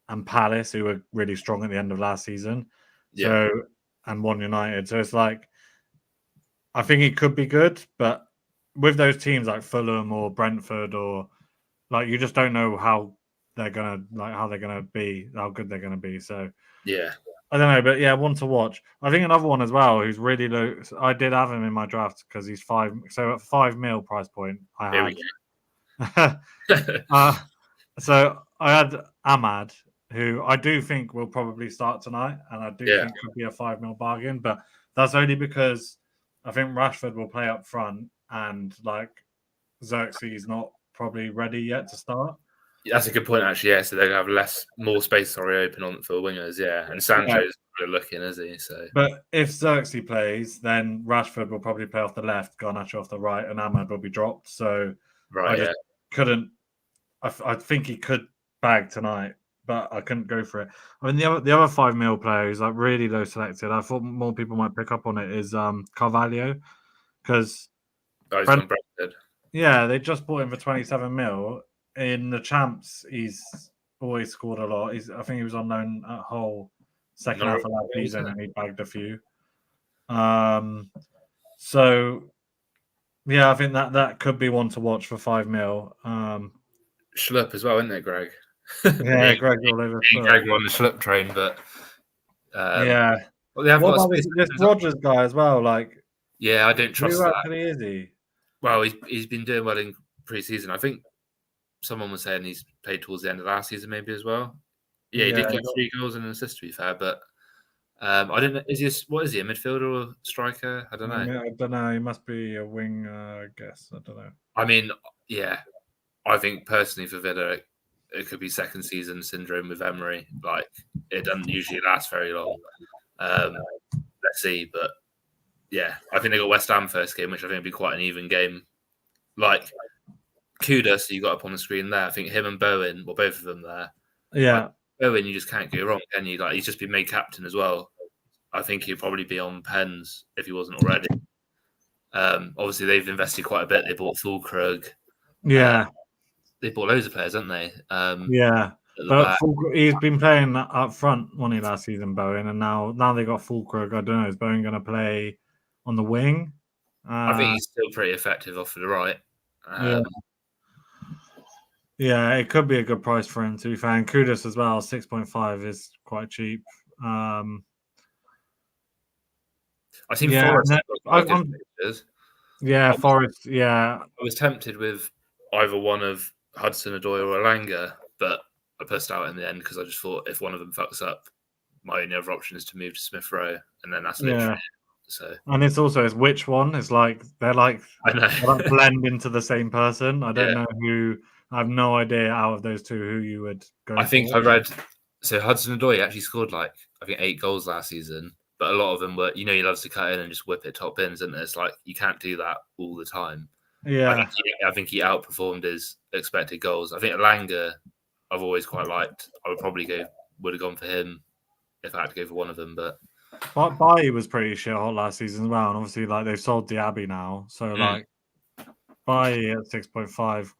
and Palace, who were really strong at the end of last season. yeah, So, and one United. So it's like, I think it could be good, but with those teams like Fulham or Brentford, or like, you just don't know how they're gonna be, how good they're gonna be. So yeah. I don't know, but yeah, one to watch. I think another one as well who's really low. I did have him in my draft because he's 5. So at 5 mil price point, Here I we had. go. So I had Ahmad, who I do think will probably start tonight, and I do think could be a 5 mil bargain. But that's only because I think Rashford will play up front, and like Xerxes is not probably ready yet to start. That's a good point, actually. Yeah, so they're gonna have more space open on for wingers. Yeah, and Sancho's really looking, is he? So, but if Xerxes plays, then Rashford will probably play off the left, Garnacho off the right, and Ahmad will be dropped. So right, I just couldn't. I think he could bag tonight, but I couldn't go for it. I mean, the other 5 mil players like really low selected. I thought more people might pick up on it is Carvalho, because he's gone Brentford. Yeah, they just bought him for 27 mil. In the champs, he's always scored a lot. I think he was on loan at Hull second half of last season, and he bagged a few. So yeah, I think that could be one to watch for 5 mil. Schlupp as well, isn't it, Greg? Yeah, Greg all over. Greg on the Schlupp train, but yeah. Well, they have what got about this Rogers guy as well? Like, yeah, I don't trust who that. actually is he? Well, he's been doing well in pre-season. I think someone was saying he's played towards the end of last season, maybe as well. Yeah, he did get 3 goals and an assist, to be fair, but I don't know. What is he, a midfielder or striker? I don't know. I don't know. He must be a wing, I guess. I don't know. I mean, yeah, I think personally for Villa, it could be second season syndrome with Emery. Like, it doesn't usually last very long. Let's see, but yeah, I think they got West Ham first game, which I think would be quite an even game. Like Kudus, you got up on the screen there. I think him and Bowen, well, both of them there. Yeah, like, Bowen, you just can't go wrong, can you? Like, he's just been made captain as well. I think he'd probably be on pens if he wasn't already. Obviously, they've invested quite a bit. They bought Fulkrug. Yeah. They bought loads of players, haven't they? Yeah. But he's been playing up front, wasn't he, last season, Bowen? And now they got Fulkrug. I don't know. Is Bowen going to play on the wing? I think he's still pretty effective off to the right. Yeah, it could be a good price for him, to be fair. And Kudus as well, 6.5 is quite cheap. I think Forest. Forest. Yeah, I was tempted with either one of Hudson-Odoi or Elanga, but I pushed out in the end because I just thought if one of them fucks up, my only other option is to move to Smith Rowe, and then that's literally it. So, and it's which one? It's like they're like blend into the same person. I don't know who. I have no idea out of those two who you would go. I think I read. So Hudson-Odoi actually scored I think 8 goals last season, but a lot of them were, he loves to cut in and just whip it top ins, and it's like you can't do that all the time. Yeah, I think he outperformed his expected goals. I think Elanga, I've always quite liked. I would have gone for him if I had to go for one of them, but Bailly was pretty shit hot last season as well, and obviously they've sold Diaby now, so Bailly at 6.5.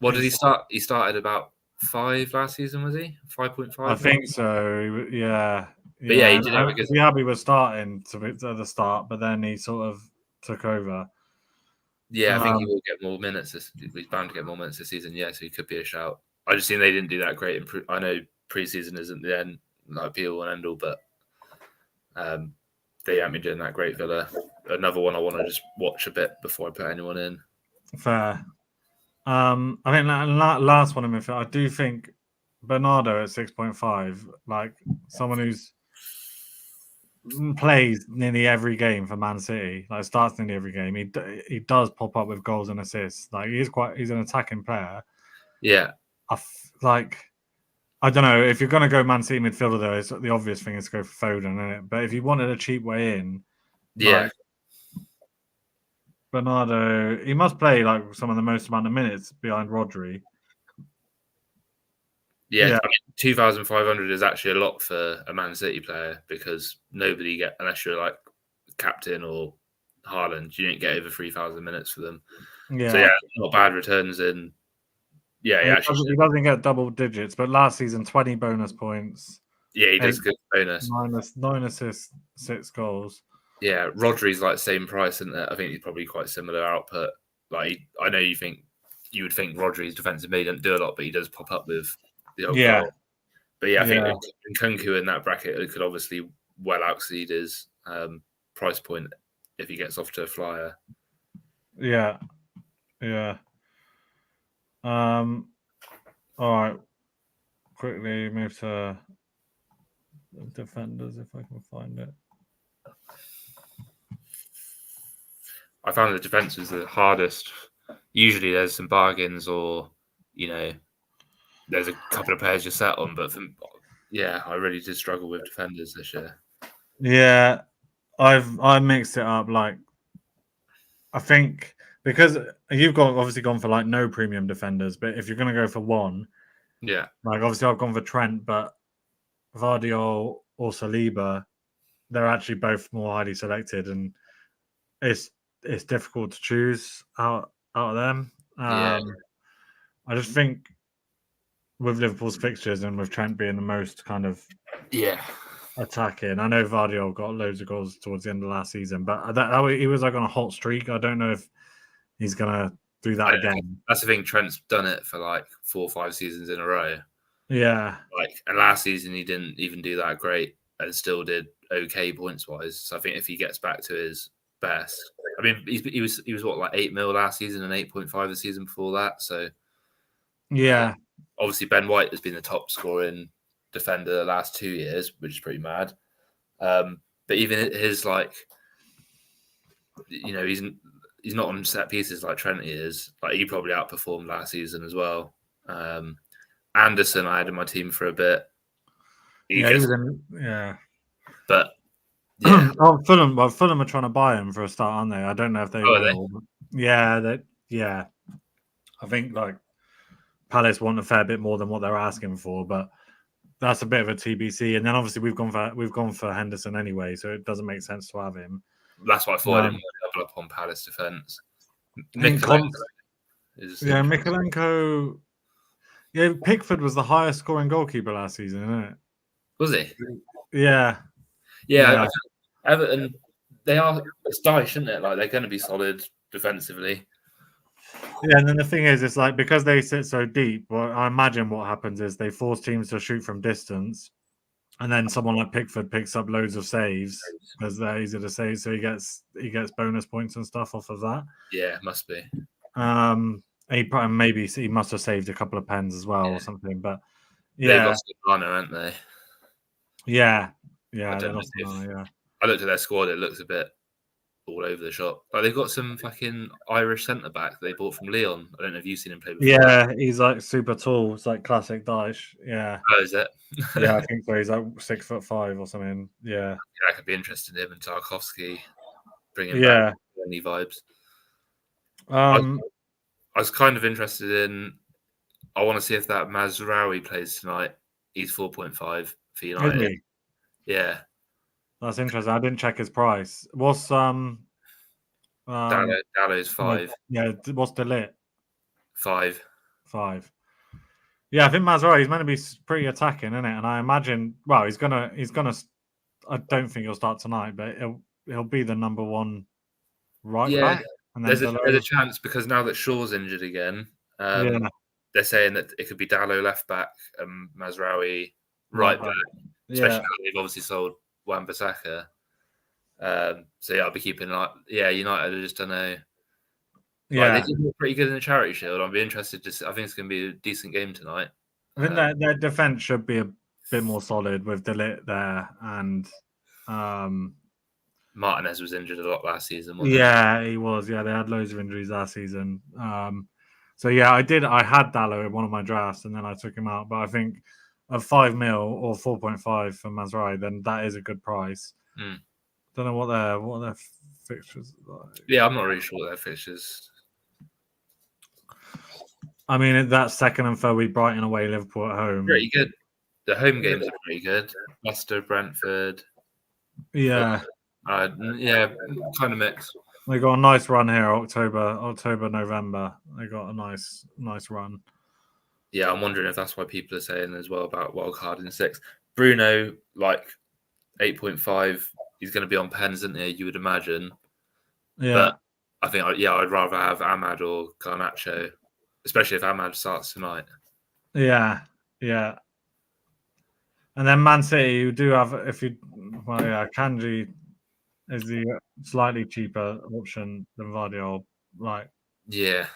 What did he start? He started about 5 last season, was he? 5.5? I think so. Yeah. But yeah, he did it because Diaby was starting at the start, but then he sort of took over. Yeah, I think he will get more minutes. He's bound to get more minutes this season. Yeah, so he could be a shout. I just think they didn't do that great. I know preseason isn't the end, like be all and end all, but they haven't been doing that great. Villa. Another one I want to just watch a bit before I put anyone in. Fair. I think that last one in midfield, I do think Bernardo at 6.5, like someone who's plays nearly every game for Man City, like starts nearly every game. He does pop up with goals and assists. Like he's an attacking player. Yeah. Like I don't know if you're going to go Man City midfielder though. It's the obvious thing is to go for Foden, isn't it? But if you wanted a cheap way in, Yeah. like Bernardo, he must play like some of the most amount of minutes behind Rodri. Yeah, Yeah. I mean, 2,500 is actually a lot for a Man City player because nobody unless you're like captain or Haaland, you don't get over 3,000 minutes for them. Yeah. So yeah, not bad returns in. Yeah, he doesn't get double digits, but last season 20 bonus points. Yeah, he does good bonus. 9 assists, 6 goals. Yeah, Rodri's like same price, isn't it? I think he's probably quite similar output. Like I know you would think Rodri's defensive mid doesn't do a lot, but he does pop up with the old goal. But yeah, I think Nkunku in that bracket could obviously well exceed his price point if he gets off to a flyer. Yeah. All right. Quickly move to defenders if I can find it. I found the defense was the hardest. Usually there's some bargains or, there's a couple of players you set on, but I really did struggle with defenders this year. Yeah, I mixed it up. Like, I think because you've obviously gone for like no premium defenders, but if you're going to go for one, yeah, like obviously I've gone for Trent, but Vardiol or Saliba, they're actually both more highly selected, and it's difficult to choose out of them. I just think with Liverpool's fixtures and with Trent being the most kind of attacking, I know Vardiol got loads of goals towards the end of last season, but he was like on a hot streak. I don't know if he's gonna do that again. That's the thing. Trent's done it for like 4 or 5 seasons in a row. Yeah, and last season he didn't even do that great and still did okay points wise. So I think if he gets back to his best, I mean he was what, like 8 mil last season and 8.5 the season before that. So yeah. Obviously Ben White has been the top scoring defender the last 2 years, which is pretty mad. But even his he's not on set pieces like Trent is. Like he probably outperformed last season as well. Anderson, I had in my team for a bit. But yeah. Fulham are trying to buy him for a start, aren't they? I don't know if they will. Yeah, I think like Palace want a fair bit more than what they're asking for, but that's a bit of a TBC. And then obviously we've gone for Henderson anyway, so it doesn't make sense to have him. That's why I thought I didn't double up on Palace defense. Mykolenko. Yeah, Pickford was the highest scoring goalkeeper last season, isn't it? Was he? Yeah. Everton, it's Dyche, isn't it? Like they're going to be solid defensively. Yeah, and then the thing is, it's like because they sit so deep. Well, I imagine what happens is they force teams to shoot from distance, and then someone like Pickford picks up loads of saves because they're easy to save, so he gets bonus points and stuff off of that. Yeah, must be. Maybe he must have saved a couple of pens as well or something. But they lost Lallana, haven't they? Yeah. I looked at their squad; it looks a bit all over the shop. Like they've got some fucking Irish centre back they bought from Lyon. I don't know if you've seen him play before. Yeah, he's like super tall. It's like classic Dyche. Yeah. Oh, is it? Yeah, I think so. He's like 6'5" or something. Yeah. I could be interested in him and Tarkowski. Bringing back any vibes. I was kind of interested in. I want to see if that Mazraoui plays tonight. He's 4.5 for United. Really? Yeah. That's interesting. I didn't check his price. What's Dallow's 5. Yeah, what's De Ligt? 5. Yeah, I think Mazraoui is meant to be pretty attacking, isn't it? And I imagine, well, he's gonna. I don't think he'll start tonight, but he'll be the number one back. And there's a chance because now that Shaw's injured again, they're saying that it could be Dalot left back and Mazraoui right back. Especially now they've obviously sold Wan-Bissaka. So I'll be keeping United. I just don't know. Like they Yeah, did look pretty good in the Charity Shield. I'll be interested to see. I think it's going to be a decent game tonight. I think that their defense should be a bit more solid with Delit there, and Martinez was injured a lot last season, wasn't yeah, he was. Yeah, they had loads of injuries last season. So yeah, I had Dallo in one of my drafts, and then I took him out. But I think of 5 mil or 4.5 for Mazraoui, then that is a good price. Mm. Don't know what their fixtures are like. Yeah, I'm not really sure what their fixtures. I mean, that second and third week, Brighton away, Liverpool at home. Pretty good. The home games are pretty good. Leicester, Brentford. Yeah. Yeah, kind of mixed. They got a nice run here, October, November. They got a nice run. Yeah, I'm wondering if that's why people are saying as well about wildcard in 6. Bruno, like 8.5, he's going to be on pens, isn't he? You would imagine. Yeah. But I think, I'd rather have Ahmad or Garnacho, especially if Ahmad starts tonight. Yeah. And then Man City, you do have, Kanji is the slightly cheaper option than Vardiol. Like, yeah.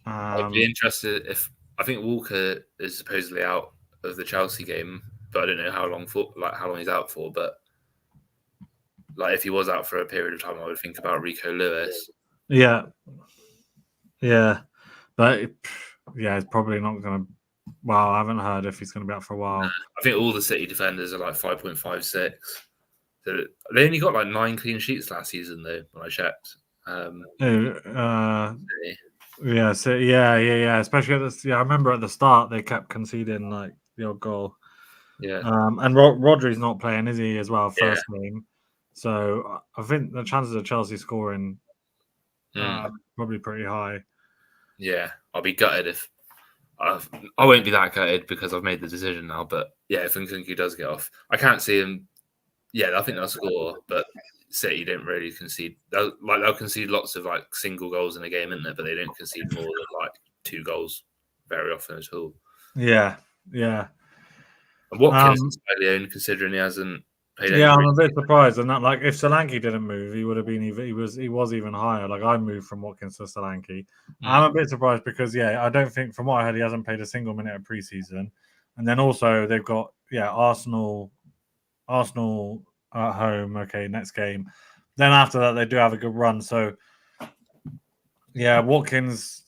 I'd be interested if I think Walker is supposedly out of the Chelsea game, but I don't know how long he's out for. But like if he was out for a period of time, I would think about Rico Lewis. Yeah, but it's probably not going to. Well, I haven't heard if he's going to be out for a while. I think all the City defenders are like 5.56. They only got like 9 clean sheets last season, though. When I checked. Especially at this. Yeah, I remember at the start they kept conceding like the odd goal. Yeah. And Rodri's not playing, is he, as well? First game. So I think the chances of Chelsea scoring probably pretty high. Yeah, I'll be gutted if I won't be that gutted because I've made the decision now. But yeah, if Nkunku does get off, I can't see him. Yeah, I think they'll score, but City didn't really concede. They'll concede lots of like single goals in a game, isn't it? But they don't concede more than like 2 goals very often at all. Yeah. And Watkins is slightly owned considering he hasn't played. Yeah, I'm a bit surprised. And that, like, if Solanke didn't move, he would have been he was even higher. Like, I moved from Watkins to Solanke. I'm a bit surprised because I don't think, from what I heard, he hasn't played a single minute of preseason. And then also they've got Arsenal at home. Okay, next game. Then after that they do have a good run. So Watkins,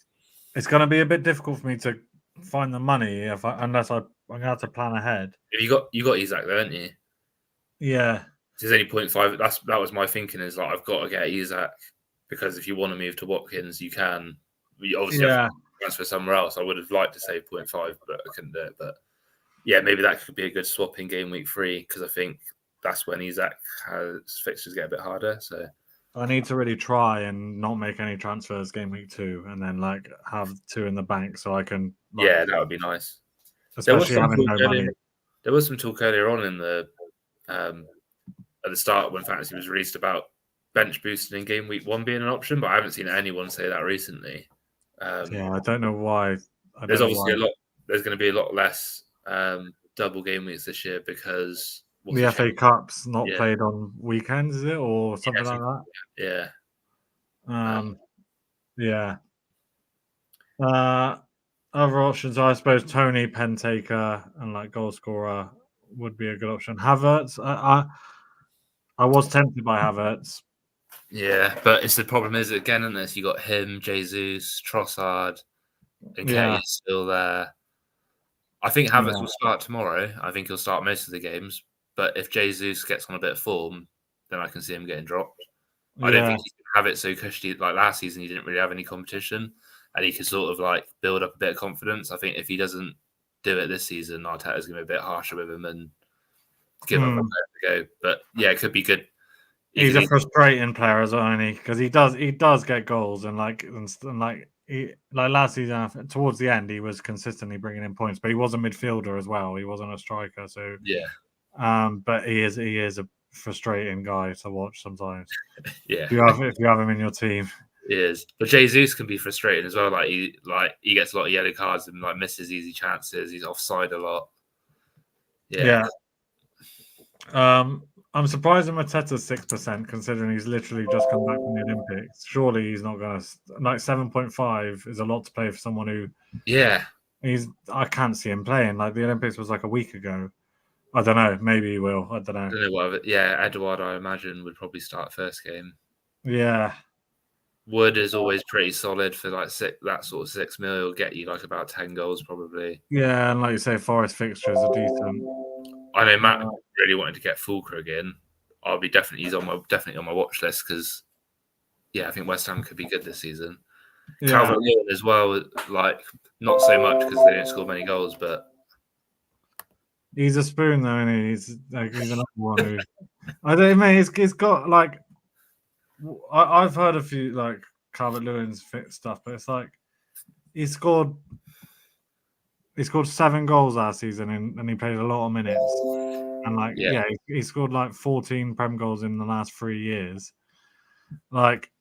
it's going to be a bit difficult for me to find the money unless I'm going to have to plan ahead. You got Isak there, haven't you? Yeah. There's only 0.5. That was my thinking. Is like I've got to get Isak because if you want to move to Watkins, you can. You obviously have to transfer somewhere else. I would have liked to save 0.5, but I couldn't do it. But yeah, maybe that could be a good swap in game week 3 because I think that's when Isak has fixtures get a bit harder. So I need to really try and not make any transfers game week 2, and then like have 2 in the bank so I can. That would be nice. Especially having no money. There was some talk earlier on in the at the start when fantasy was released about bench boosting in game week 1 being an option, but I haven't seen anyone say that recently. I don't know why. There's obviously a lot. There's going to be a lot less double game weeks this year because the FA Cup's not played on weekends, is it, or something like that? Other options, I suppose, Tony, pen taker, and like goal scorer would be a good option. Havertz, I was tempted by Havertz. Yeah, but the problem is again in this you got him, Jesus, Trossard, and Ketty's still there. I think Havertz will start tomorrow. I think he'll start most of the games. But if Jesus gets on a bit of form, then I can see him getting dropped. I don't think he's going to have it so cushy. Like last season, he didn't really have any competition, and he could sort of like build up a bit of confidence. I think if he doesn't do it this season, Arteta's going to be a bit harsher with him and give him a go. But yeah, it could be good. He's a frustrating player as well, isn't he? Because he does get goals and like last season towards the end he was consistently bringing in points, but he was a midfielder as well. He wasn't a striker, so but he is a frustrating guy to watch sometimes. Yeah, if you have him in your team, he is. But Jesus can be frustrating as well. Like he gets a lot of yellow cards and like misses easy chances. He's offside a lot. I'm surprised that Mateta's 6%, considering he's literally just come back from the Olympics. Surely he's not going to like 7.5 is a lot to play for someone who Yeah, I can't see him playing. Like the Olympics was like a week ago. I don't know. Maybe he will. I don't know. I don't know what. Yeah, Edouard, I imagine, would probably start first game. Yeah. Wood is always pretty solid for like that sort of 6 mil. He'll get you like about 10 goals probably. Yeah, and like you say, Forest fixtures are decent. I know Matt really wanted to get Fulkrug in. He's definitely on my watch list because I think West Ham could be good this season. Yeah. Calvert-Lewin as well, like not so much because they don't score many goals, but he's a spoon though, isn't he? He's another one who I don't mean he's got like I've heard a few like Calvert-Lewin's fit stuff, but it's like he scored 7 goals last season and he played a lot of minutes. And like he scored like 14 Prem goals in the last 3 years. Like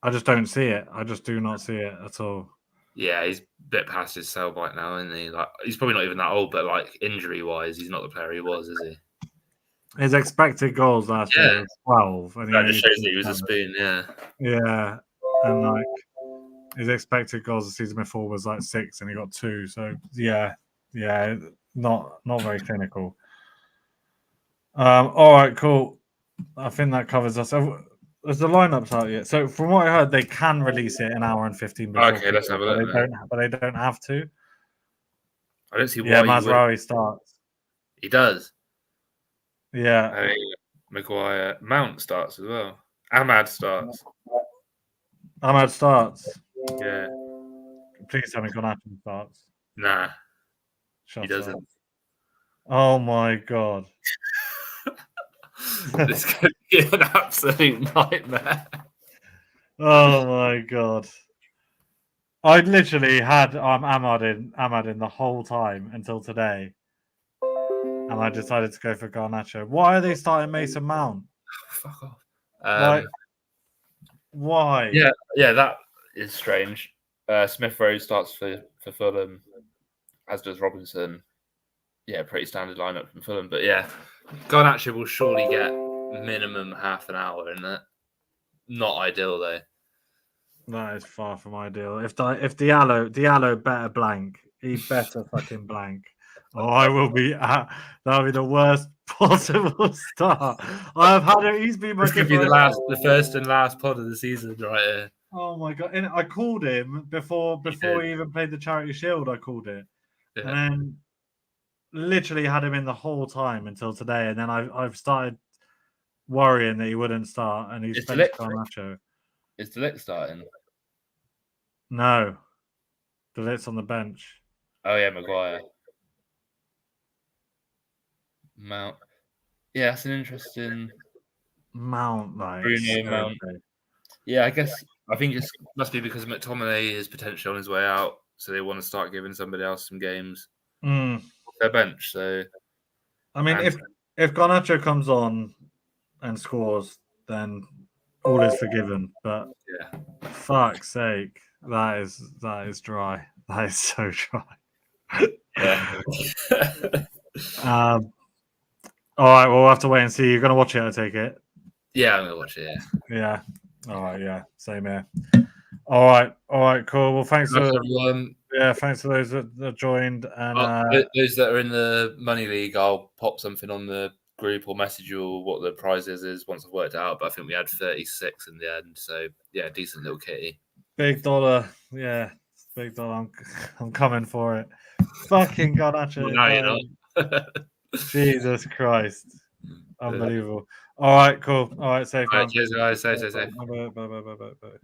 I just don't see it. I just do not see it at all. Yeah, he's a bit past his sell by now, isn't he? Like he's probably not even that old, but like injury wise, he's not the player he was, is he? His expected goals last year was 12. And that just shows that he was a spoon, yeah. Yeah. And like his expected goals the season before was like 6 and he got 2. So yeah, not very clinical. All right, cool. I think that covers us. Has the lineups out yet? So from what I heard, they can release it an hour and 15 before. Okay, let's have a look. But they don't have to. I don't see why. Yeah, Mazraoui starts. He does. Yeah. Maguire. Mount starts as well. Ahmad starts. Ahmad starts. Yeah. Please tell me Garnacho starts. Nah. Shut he doesn't. Up. Oh my god. This could be an absolute nightmare. Oh my god. I literally had Ahmad in the whole time until today. And I decided to go for Garnacho. Why are they starting Mason Mount? Fuck off. Why? Yeah, that is strange. Smith Rowe starts for Fulham, as does Robinson. Yeah, pretty standard lineup from Fulham. But yeah, Garnacho will surely get minimum half an hour in that. Not ideal though. That is far from ideal. If Diallo better blank, he better fucking blank. Oh, I will be. That'll be the worst possible start. I've had it. He's been my. This could be the first and last pod of the season, right here. Oh my god! And I called him before he even played the Charity Shield. I called it, and then literally had him in the whole time until today. And then I've started worrying that he wouldn't start, and he's benched Garnacho. Is De Ligt starting? No, De Ligt's on the bench. Oh yeah, Maguire. Mount. Yeah, that's an interesting Mount, like Bruno Mount. Yeah, I think it must be because McTominay is potentially on his way out, so they want to start giving somebody else some games off their bench. So, I mean, if Garnacho comes on and scores, then all is forgiven. But fuck's sake, that is dry. That is so dry. Yeah. All right, well, we'll have to wait and see. You're gonna watch it, I take it. Yeah, I'm gonna watch it. Yeah. All right. Yeah. Same here. All right. Cool. Well, thanks for everyone. Yeah, thanks for those that joined. And those that are in the Money League, I'll pop something on the group or message you what the prizes is once I've worked it out. But I think we had 36 in the end. So yeah, decent little kitty. Big dollar. Yeah, big dollar. I'm coming for it. Fucking Garnacho. No, you're not. Jesus Christ. Unbelievable. All right, cool. All right, safe. All right, cheers, guys. Safe. Bye.